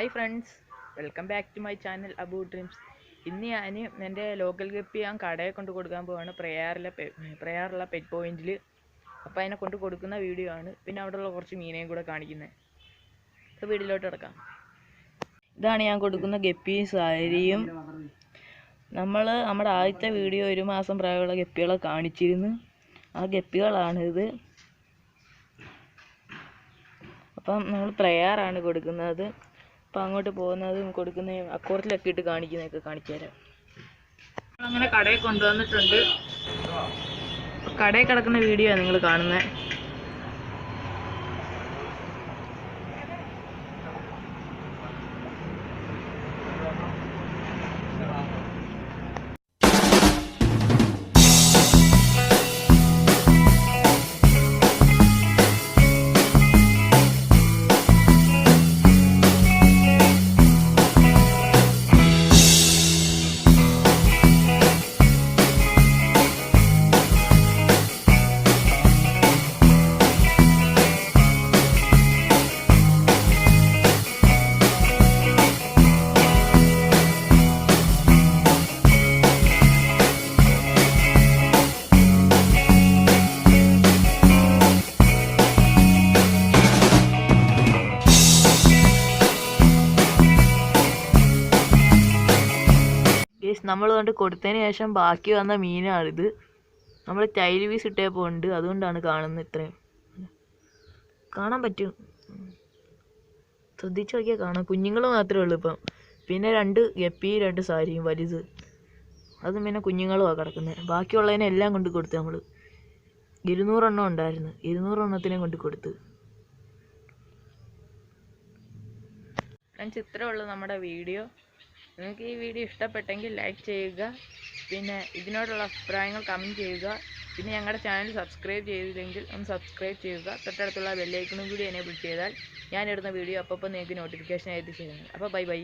Hi friends, welcome back to my channel Abu Dreams. ഇന്ന് ഞാൻ എൻ്റെ ലോക്കൽ ഗപ്പി ഞാൻ കടയിൽ കൊണ്ട് കൊടുക്കാൻ പോവാണ് പ്രയാറുള്ള പെറ്റ് പോയിന്റിൽ. അപ്പോൾ അതിനെ കൊണ്ട് കൊടുക്കുന്ന വീഡിയോ ആണ്. പിന്നെ അവിടെയുള്ള കുറച്ച് മീനെയും കൂടെ കാണിക്കുന്നത്. അപ്പോൾ വീഡിയോയിലോട്ട് കിടക്കാം. ഇതാണ് ഞാൻ കൊടുക്കുന്ന ഗപ്പിയും സാരിയും. നമ്മുടെ ആദ്യത്തെ വീഡിയോ 1 മാസം പ്രായമുള്ള ഗപ്പികളെ കാണിച്ചിരുന്നു. ആ ഗപ്പികളാണിത്. അപ്പം നമ്മൾ പ്രയാറാണ് കൊടുക്കുന്നത്. അപ്പം അങ്ങോട്ട് പോകുന്നതും കൊടുക്കുന്നതും അക്കോറത്തിലൊക്കെ ഇട്ട് കാണിക്കുന്നതൊക്കെ കാണിച്ചു തരാം. നമ്മളങ്ങനെ കടയിൽ കൊണ്ടുവന്നിട്ടുണ്ട്. കടയിൽ കിടക്കുന്ന വീഡിയോ ആണ് നിങ്ങൾ കാണുന്നത്. നമ്മൾ കൊണ്ട് കൊടുത്തതിന് ശേഷം ബാക്കി വന്ന മീനാണിത്. നമ്മൾ ടൈൽ പീസ് ഇട്ടപ്പോൾ ഉണ്ട്, അതുകൊണ്ടാണ് കാണുന്നത്. ഇത്രയും കാണാൻ പറ്റും, ശ്രദ്ധിച്ച് നോക്കിയാൽ കാണാം. കുഞ്ഞുങ്ങൾ മാത്രമേ ഉള്ളൂ ഇപ്പം. പിന്നെ 2 ഗപ്പി 2 സാരിയും വലുത്, അതും പിന്നെ കുഞ്ഞുങ്ങളുമാണ് കിടക്കുന്നത്. ബാക്കിയുള്ളതിനെല്ലാം കൊണ്ട് കൊടുത്തു. നമ്മൾ 200 എണ്ണം ഉണ്ടായിരുന്നു, 200 എണ്ണത്തിനെ കൊണ്ട് കൊടുത്ത്. ഫ്രണ്ട്സ്, ഇത്രേ ഉള്ളൂ നമ്മുടെ വീഡിയോ. നിങ്ങൾക്ക് ഈ വീഡിയോ ഇഷ്ടപ്പെട്ടെങ്കിൽ ലൈക്ക് ചെയ്യുക, പിന്നെ ഇതിനോടുള്ള അഭിപ്രായങ്ങൾ കമൻറ്റ് ചെയ്യുക. പിന്നെ ഞങ്ങളുടെ ചാനൽ സബ്സ്ക്രൈബ് ചെയ്തില്ലെങ്കിൽ ഒന്ന് സബ്സ്ക്രൈബ് ചെയ്യുക. തൊട്ടടുത്തുള്ള ബെല്ലൈക്കണും കൂടി എനേബിൾ ചെയ്താൽ ഞാനിടുന്ന വീഡിയോ അപ്പോൾ നിങ്ങൾക്ക് നോട്ടിഫിക്കേഷൻ ആയിട്ട് ചെയ്യുന്നത്. അപ്പോൾ ബൈ.